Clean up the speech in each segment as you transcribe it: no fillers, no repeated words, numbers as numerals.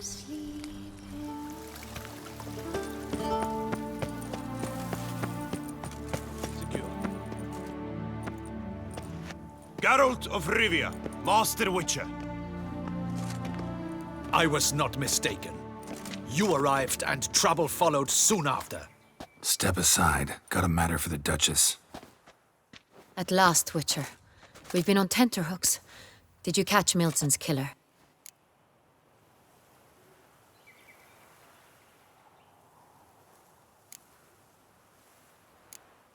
Secure. Geralt of Rivia, Master Witcher. I was not mistaken. You arrived and trouble followed soon after. Step aside. Got a matter for the Duchess. At last, Witcher. We've been on tenterhooks. Did you catch Milton's killer?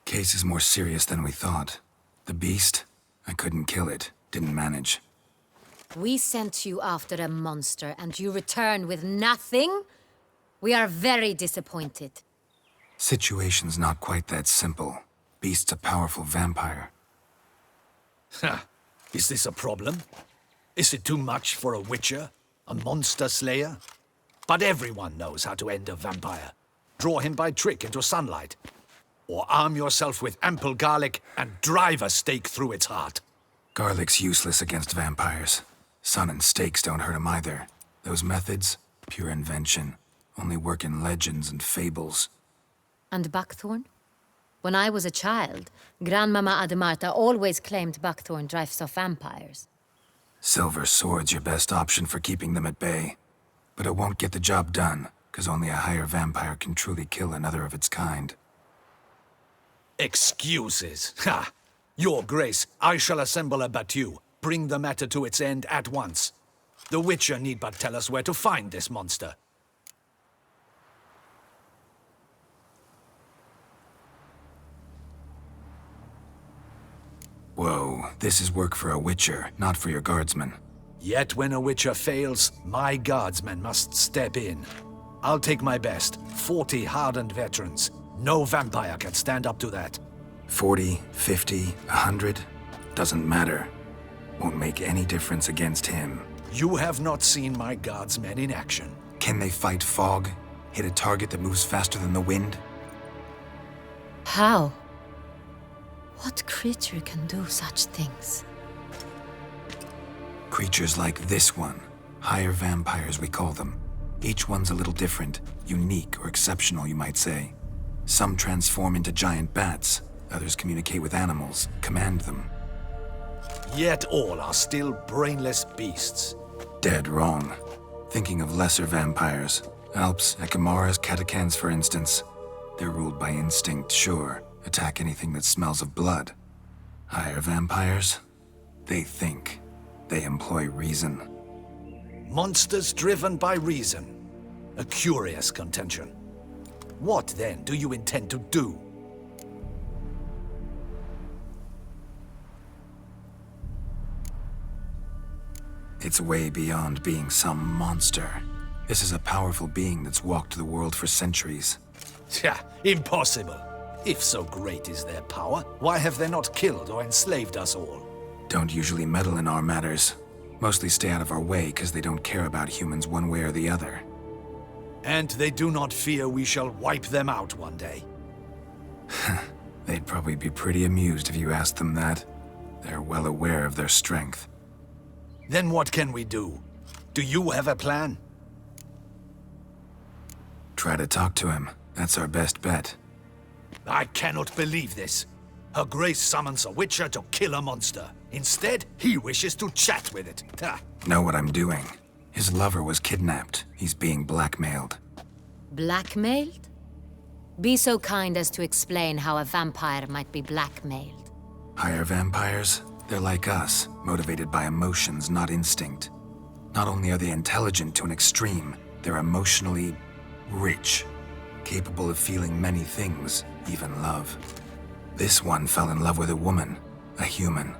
Case is more serious than we thought. The beast? I couldn't kill it. Didn't manage. We sent you after a monster, and you return with nothing? We are very disappointed. Situation's not quite that simple. Beast's a powerful vampire. Ha! Is this a problem? Is it too much for a witcher? A monster slayer? But everyone knows how to end a vampire. Draw him by trick into sunlight. Or arm yourself with ample garlic and drive a stake through its heart. Garlic's useless against vampires. Sun and stakes don't hurt him either. Those methods, pure invention. Only work in legends and fables. And buckthorn? When I was a child, Grandmama Ademarta always claimed buckthorn drives off vampires. Silver sword's your best option for keeping them at bay. But it won't get the job done, because only a higher vampire can truly kill another of its kind. Excuses. Ha! Your Grace, I shall assemble a battue. Bring the matter to its end at once. The Witcher need but tell us where to find this monster. Whoa, this is work for a Witcher, not for your guardsmen. Yet when a Witcher fails, my guardsmen must step in. I'll take my best, 40 hardened veterans. No vampire can stand up to that. 40, 50, 100? Doesn't matter. Won't make any difference against him. You have not seen my guardsmen in action. Can they fight fog? Hit a target that moves faster than the wind? How? What creature can do such things? Creatures like this one. Higher vampires, we call them. Each one's a little different, unique or exceptional, you might say. Some transform into giant bats. Others communicate with animals, command them. Yet all are still brainless beasts. Dead wrong. Thinking of lesser vampires. Alps, Ekamaras, Catacans, for instance. They're ruled by instinct, sure. Attack anything that smells of blood. Higher vampires? They think. They employ reason. Monsters driven by reason. A curious contention. What, then, do you intend to do? It's way beyond being some monster. This is a powerful being that's walked the world for centuries. Yeah, impossible. If so great is their power, why have they not killed or enslaved us all? Don't usually meddle in our matters. Mostly stay out of our way because they don't care about humans one way or the other. And they do not fear we shall wipe them out one day. They'd probably be pretty amused if you asked them that. They're well aware of their strength. Then what can we do? Do you have a plan? Try to talk to him. That's our best bet. I cannot believe this. Her Grace summons a Witcher to kill a monster. Instead, he wishes to chat with it. Ha. Know what I'm doing. His lover was kidnapped. He's being blackmailed. Blackmailed? Be so kind as to explain how a vampire might be blackmailed. Higher vampires? They're like us, motivated by emotions, not instinct. Not only are they intelligent to an extreme, they're emotionally rich, capable of feeling many things, even love. This one fell in love with a woman, a human,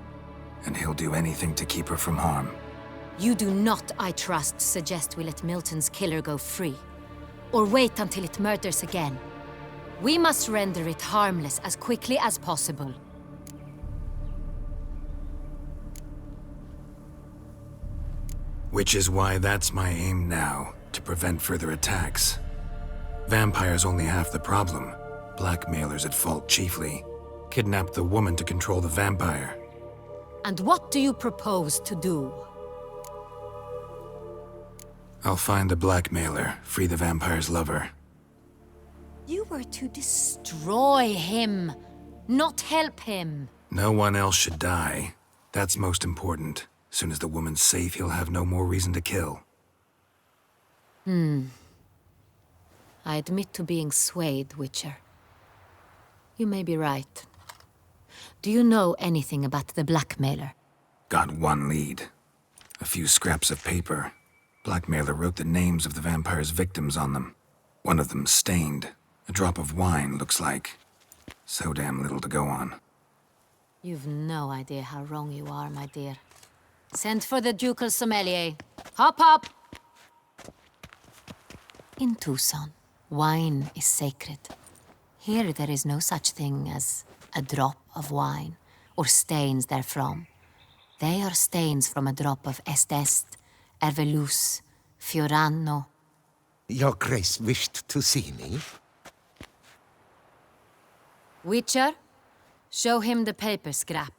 and he'll do anything to keep her from harm. You do not, I trust, suggest we let Milton's killer go free, or wait until it murders again. We must render it harmless as quickly as possible. Which is why that's my aim now, to prevent further attacks. Vampires only half the problem. Blackmailers at fault chiefly. Kidnap the woman to control the vampire. And what do you propose to do? I'll find the blackmailer, free the vampire's lover. You were to destroy him, not help him. No one else should die. That's most important. As soon as the woman's safe, he'll have no more reason to kill. I admit to being swayed, Witcher. You may be right. Do you know anything about the blackmailer? Got one lead. A few scraps of paper. Blackmailer wrote the names of the vampire's victims on them. One of them stained. A drop of wine, looks like. So damn little to go on. You've no idea how wrong you are, my dear. Send for the ducal sommelier. Hop, hop! In Toussaint, wine is sacred. Here there is no such thing as a drop of wine, or stains therefrom. They are stains from a drop of Est, Ervelus, Fiorano. Your Grace wished to see me? Witcher, show him the paper scrap.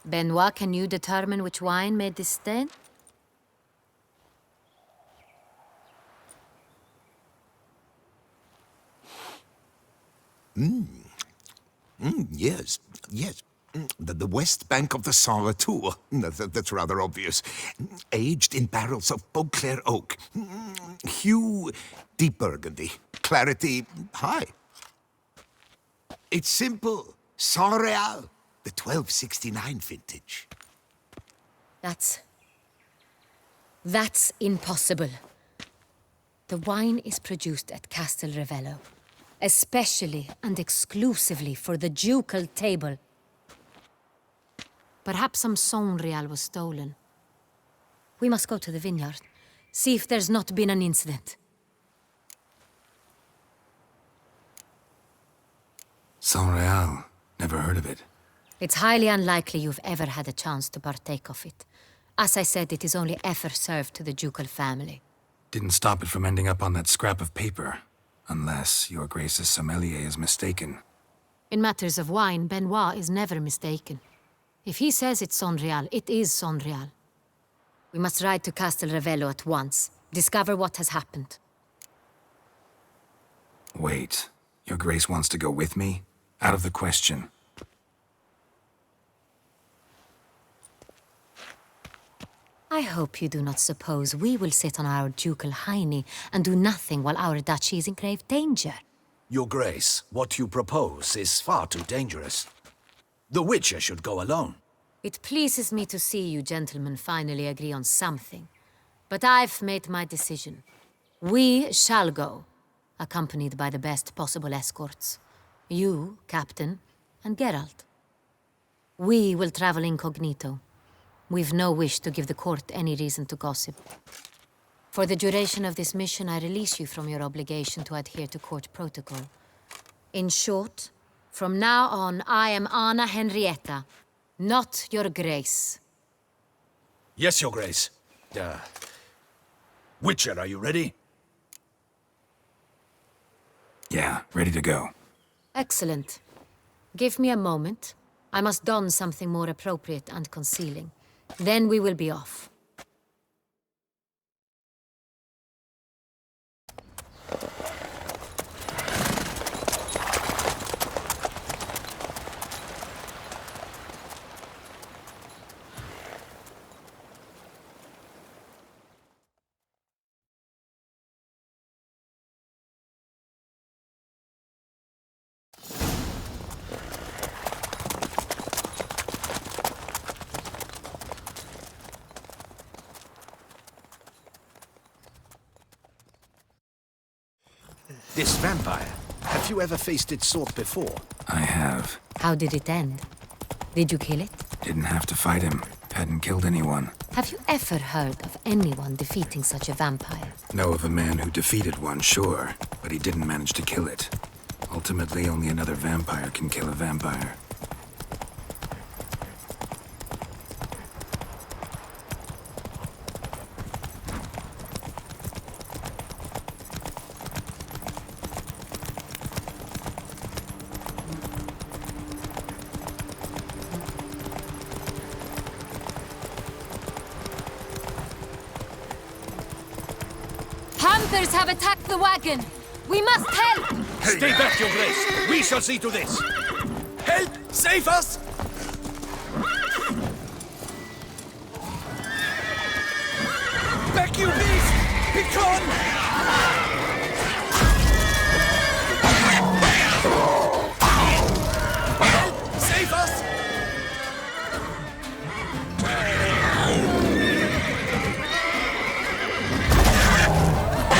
Benoit, can you determine which wine made this stain? Yes, yes. The west bank of the Saint Latour. That's rather obvious. Aged in barrels of Beauclair oak. Hue, deep burgundy. Clarity, high. It's simple. Saint Real, the 1269 vintage. That's impossible. The wine is produced at Castel Revello, especially and exclusively for the ducal table. Perhaps some Saint Real was stolen. We must go to the vineyard, see if there's not been an incident. Saint Real. Never heard of it. It's highly unlikely you've ever had a chance to partake of it. As I said, it is only ever served to the ducal family. Didn't stop it from ending up on that scrap of paper. Unless your Grace's sommelier is mistaken. In matters of wine, Benoit is never mistaken. If he says it's Saint Real, it is Saint Real. We must ride to Castel Revello at once. Discover what has happened. Wait. Your Grace wants to go with me? Out of the question. I hope you do not suppose we will sit on our ducal hiney and do nothing while our duchy is in grave danger. Your Grace, what you propose is far too dangerous. The Witcher should go alone. It pleases me to see you gentlemen finally agree on something. But I've made my decision. We shall go, accompanied by the best possible escorts. You, Captain, and Geralt. We will travel incognito. We've no wish to give the court any reason to gossip. For the duration of this mission, I release you from your obligation to adhere to court protocol. In short, from now on, I am Anna Henrietta, not your Grace. Yes, Your Grace. Witcher, are you ready? Yeah, ready to go. Excellent. Give me a moment. I must don something more appropriate and concealing. Then we will be off. This vampire, have you ever faced its sort before? I have. How did it end? Did you kill it? Didn't have to fight him. Hadn't killed anyone. Have you ever heard of anyone defeating such a vampire? Know of a man who defeated one, sure, but he didn't manage to kill it. Ultimately, only another vampire can kill a vampire. Others have attacked the wagon. We must help! Stay back, Your Grace. We shall see to this. Help! Save us! Back, you beast! Begone! Help! Save us!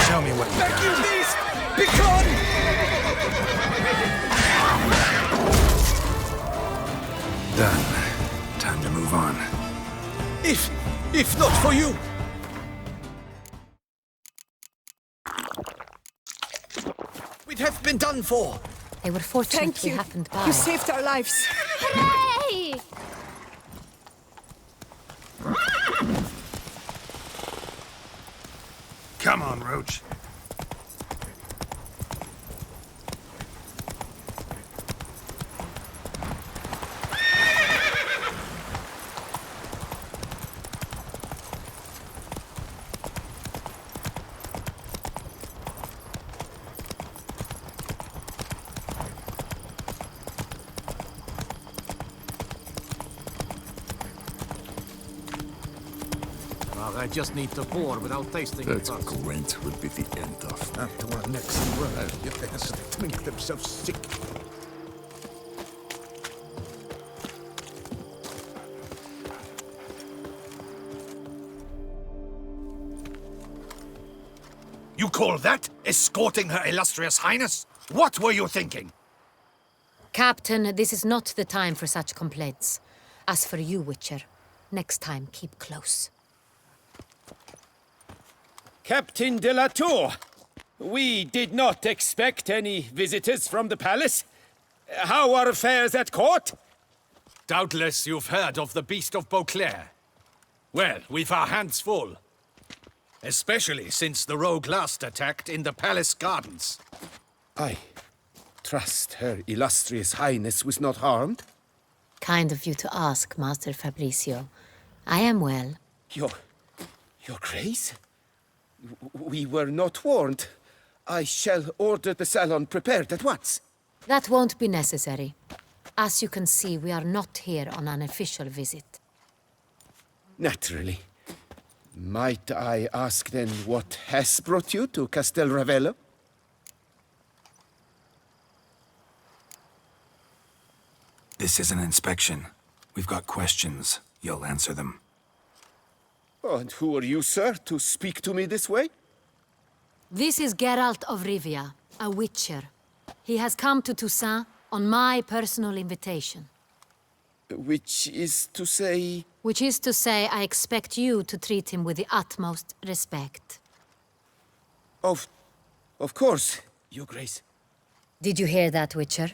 Show me what. Back, you beast! Begone! Done. Time to move on. If not for you! We'd have been done for! They were fortunate Thank we you. happened by. You saved our lives. Hooray! Come on, Roach. Well, I just need to pour without tasting it That first. Gwent would be the end of. After our next word, yes, they make themselves sick. You call that escorting Her Illustrious Highness? What were you thinking? Captain, this is not the time for such complaints. As for you, Witcher, next time keep close. Captain de la Tour, we did not expect any visitors from the palace. How are affairs at court? Doubtless you've heard of the Beast of Beauclair. Well, we've our hands full. Especially since the rogue last attacked in the palace gardens. I trust Her Illustrious Highness was not harmed. Kind of you to ask, Master Fabricio. I am well. Your Grace? We were not warned. I shall order the salon prepared at once. That won't be necessary. As you can see, we are not here on an official visit. Naturally. Might I ask then what has brought you to Castel Ravello? This is an inspection. We've got questions. You'll answer them. Oh, and who are you, sir, to speak to me this way? This is Geralt of Rivia, a witcher. He has come to Toussaint on my personal invitation. Which is to say... Which is to say, I expect you to treat him with the utmost respect. Of course, Your Grace. Did you hear that, Witcher?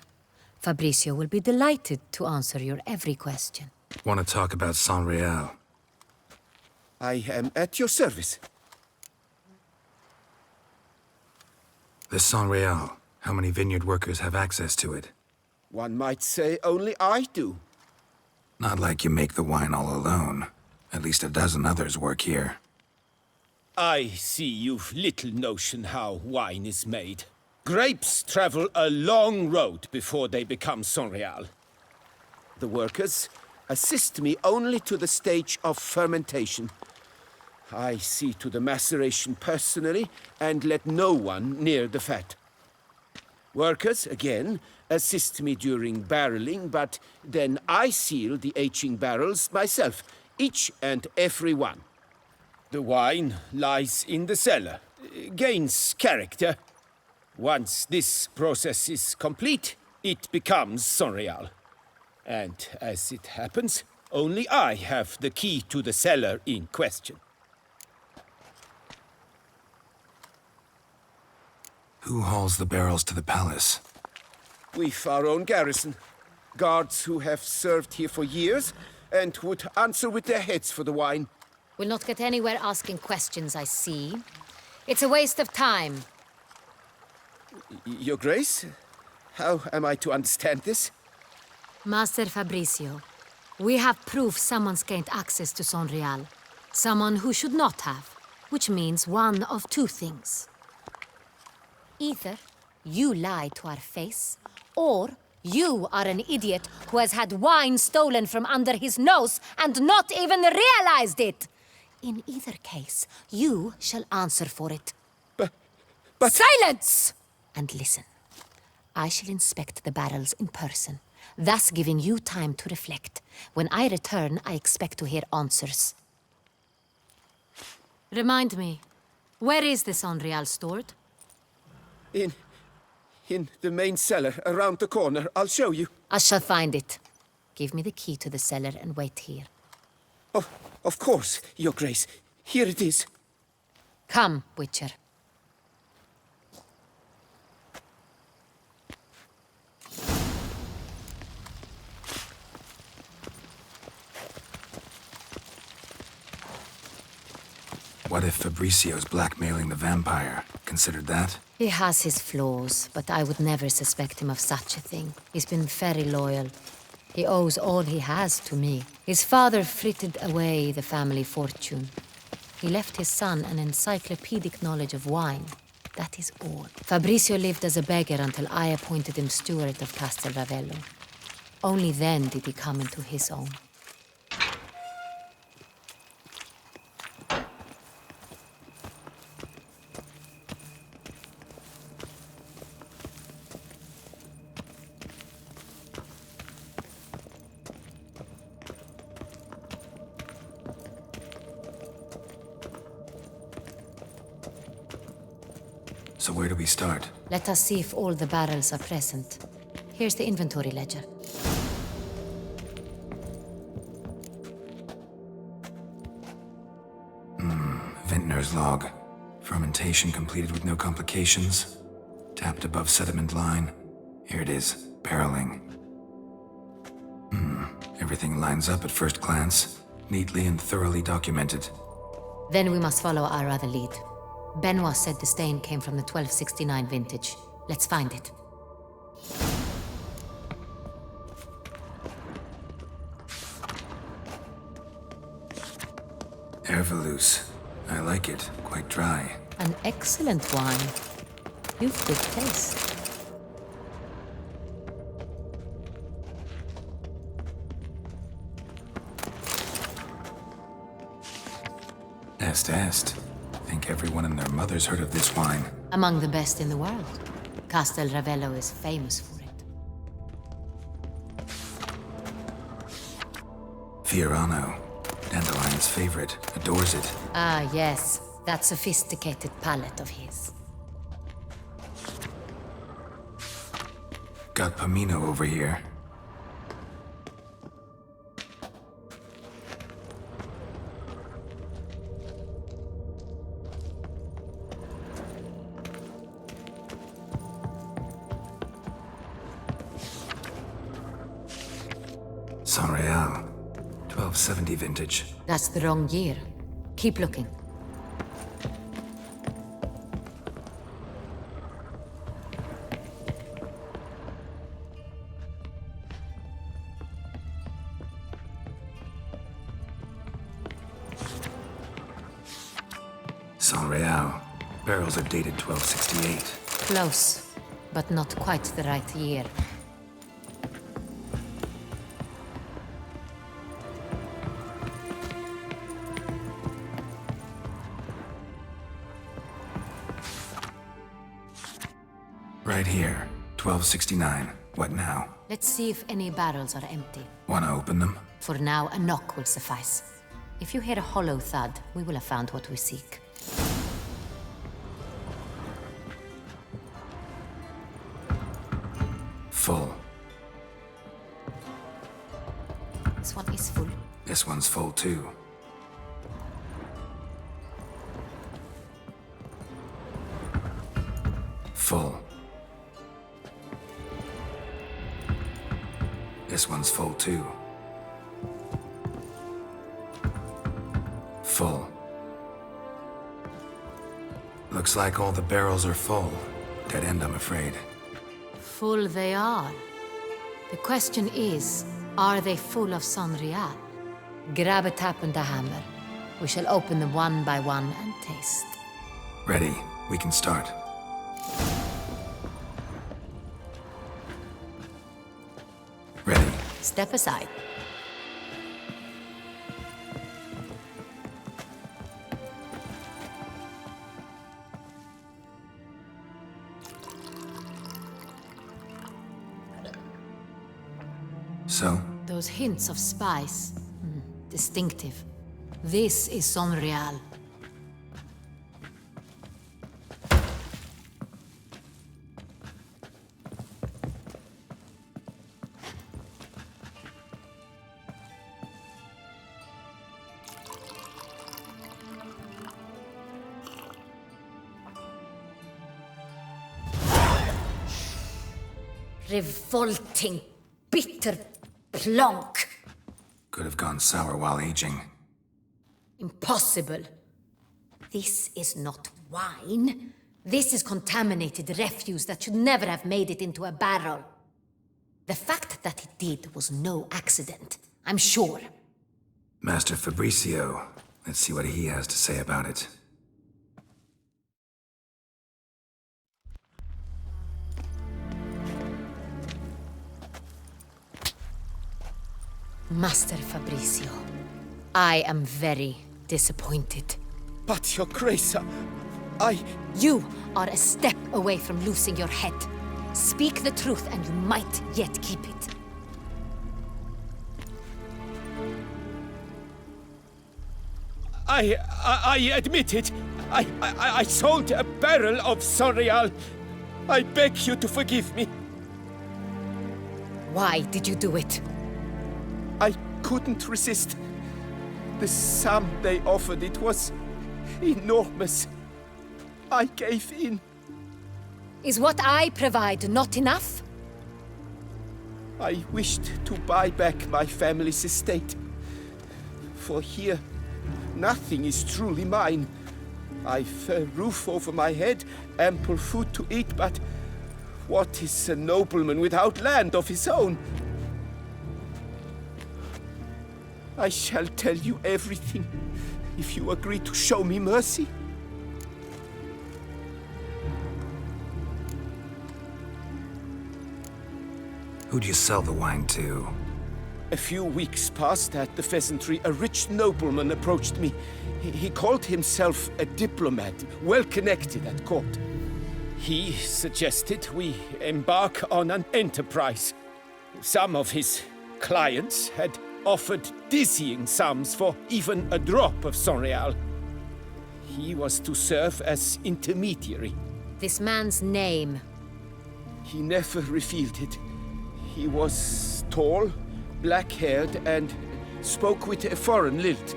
Fabricio will be delighted to answer your every question. Want to talk about Saint-Réal? I am at your service. The Saint-Réal. How many vineyard workers have access to it? One might say only I do. Not like you make the wine all alone. At least a dozen others work here. I see you've little notion how wine is made. Grapes travel a long road before they become Saint-Réal. The workers assist me only to the stage of fermentation. I see to the maceration personally and let no one near the fat. Workers, again, assist me during barreling, but then I seal the aging barrels myself, each and every one. The wine lies in the cellar, gains character. Once this process is complete, it becomes Saint-Réal. And as it happens, only I have the key to the cellar in question. Who hauls the barrels to the palace? We've our own garrison. Guards who have served here for years and would answer with their heads for the wine. We'll not get anywhere asking questions, I see. It's a waste of time. Your Grace? How am I to understand this? Master Fabricio, we have proof someone's gained access to Saint-Réal. Someone who should not have. Which means one of two things. Either you lie to our face, or you are an idiot who has had wine stolen from under his nose and not even realized it. In either case, you shall answer for it. But... Silence! And listen. I shall inspect the barrels in person, thus giving you time to reflect. When I return, I expect to hear answers. Remind me, where is the Sonreal stored? In the main cellar, around the corner. I'll show you. I shall find it. Give me the key to the cellar and wait here. Oh, of course, Your Grace. Here it is. Come, Witcher. What if Fabricio's blackmailing the vampire? Considered that? He has his flaws, but I would never suspect him of such a thing. He's been very loyal. He owes all he has to me. His father frittered away the family fortune. He left his son an encyclopedic knowledge of wine. That is all. Fabricio lived as a beggar until I appointed him steward of Castel Ravello. Only then did he come into his own. So where do we start? Let us see if all the barrels are present. Here's the inventory ledger. Vintner's log. Fermentation completed with no complications. Tapped above sediment line. Here it is. Barreling. Everything lines up at first glance. Neatly and thoroughly documented. Then we must follow our other lead. Benoit said the stain came from the 1269 vintage. Let's find it. Herveloos. I like it. Quite dry. An excellent wine. You've good taste. Est. Think everyone and their mother's heard of this wine. Among the best in the world. Castel Ravello is famous for it. Fiorano. Dandelion's favorite. Adores it. Ah, yes. That sophisticated palate of his. Got Pomino over here. Sonreal. 1270 vintage. That's the wrong year. Keep looking. Sonreal. Barrels are dated 1268. Close, but not quite the right year. Right here. 1269. What now? Let's see if any barrels are empty. Wanna open them? For now, a knock will suffice. If you hear a hollow thud, we will have found what we seek. Full. This one is full. This one's full too. Full. This one's full too. Full. Looks like all the barrels are full. Dead end, I'm afraid. Full they are. The question is, are they full of Sonreal? Grab a tap and a hammer. We shall open them one by one and taste. Ready. We can start. Step aside. So, Those hints of spice. Distinctive. This is Sonreal. Revolting, bitter plonk. could have gone sour while aging. Impossible. This is not wine. This is contaminated refuse that should never have made it into a barrel. The fact that it did was no accident, I'm sure. Master Fabricio, let's see what he has to say about it. Master Fabricio, I am very disappointed. But, Your Grace, You are a step away from losing your head. Speak the truth and you might yet keep it. I admit it. I sold a barrel of Sonreal. I beg you to forgive me. Why did you do it? I couldn't resist. The sum they offered, it was enormous. I gave in. Is what I provide not enough? I wished to buy back my family's estate. For here, nothing is truly mine. I've a roof over my head, ample food to eat, but what is a nobleman without land of his own? I shall tell you everything, if you agree to show me mercy. Who'd you sell the wine to? A few weeks past at the pheasantry, a rich nobleman approached me. He called himself a diplomat, well connected at court. He suggested we embark on an enterprise. Some of his clients had offered dizzying sums for even a drop of Sonreal. He was to serve as intermediary. This man's name. He never revealed it. He was tall, black-haired, and spoke with a foreign lilt.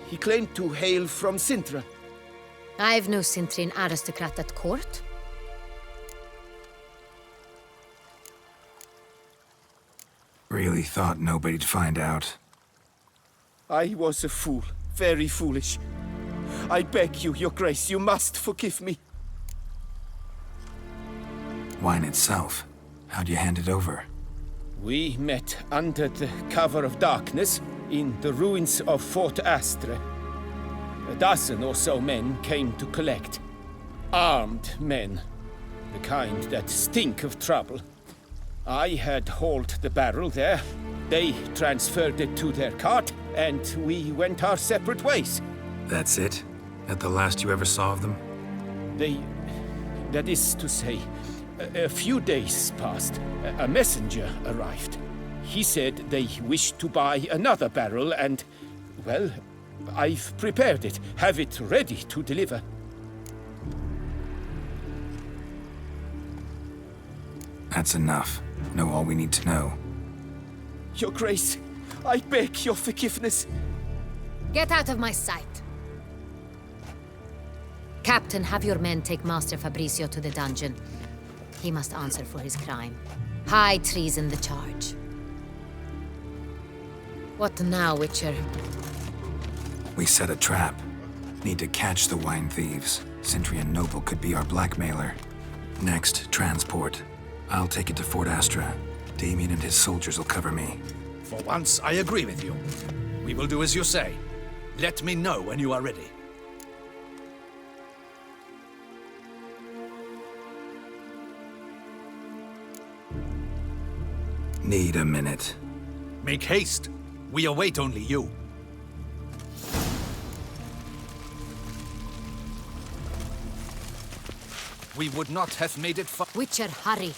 He claimed to hail from Sintra. I've no Sintrin aristocrat at court. Really thought nobody'd find out. I was a fool, very foolish. I beg you, Your Grace, you must forgive me. Wine itself, how'd you hand it over? We met under the cover of darkness in the ruins of Fort Astre. A dozen or so men came to collect. Armed men. The kind that stink of trouble. I had hauled the barrel there. They transferred it to their cart, and we went our separate ways. That's it? That the last you ever saw of them? That is to say, a few days passed. A messenger arrived. He said they wished to buy another barrel and, well, I've prepared it. Have it ready to deliver. That's enough. Know all we need to know. Your Grace, I beg your forgiveness. Get out of my sight. Captain, have your men take Master Fabricio to the dungeon. He must answer for his crime. High treason the charge. What now, Witcher? We set a trap. Need to catch the wine thieves. Cintrian Noble could be our blackmailer. Next, transport. I'll take it to Fort Astra. Damien and his soldiers will cover me. For once, I agree with you. We will do as you say. Let me know when you are ready. Need a minute. Make haste. We await only you. We would not have made it far. Witcher, hurry.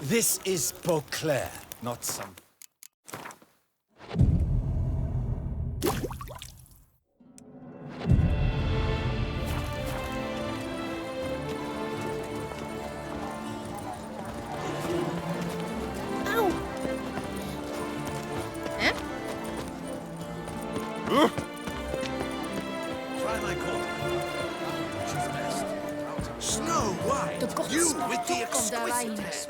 This is Beauclair, not some... Try my call. She's best. Snow White! The gods You with the took on their exquisiteness!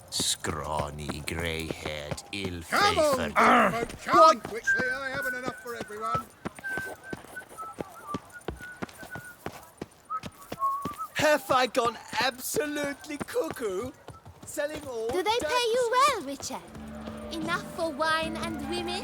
Scrawny, grey-haired, ill-favoured... Come quickly, I haven't enough for everyone. Have I gone absolutely cuckoo? Selling all... Do they pay you well, Richard? Enough for wine and women?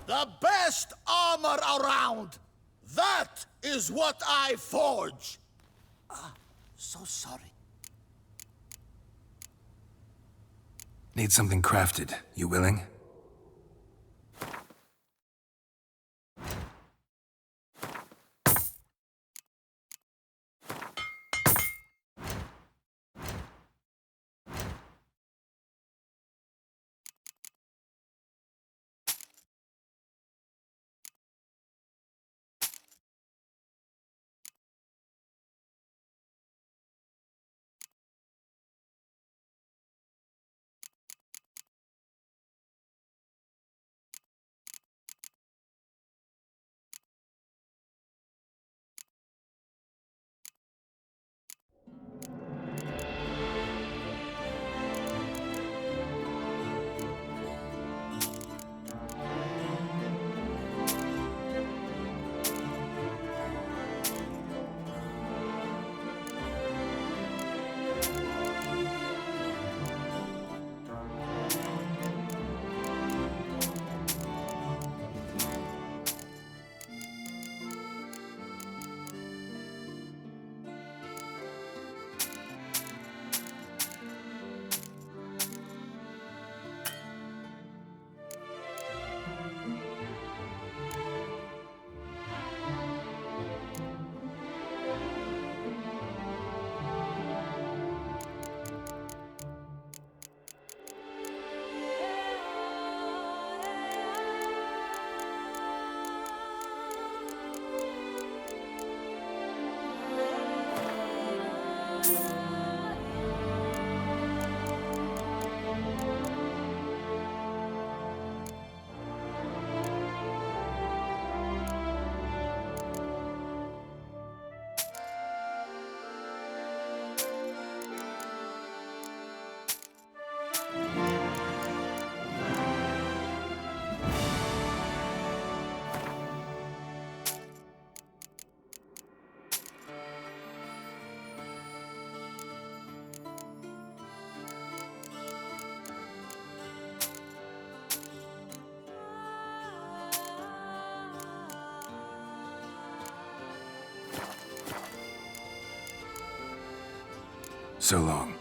The best armor around! That is what I forge! So sorry. Need something crafted. You willing? So long.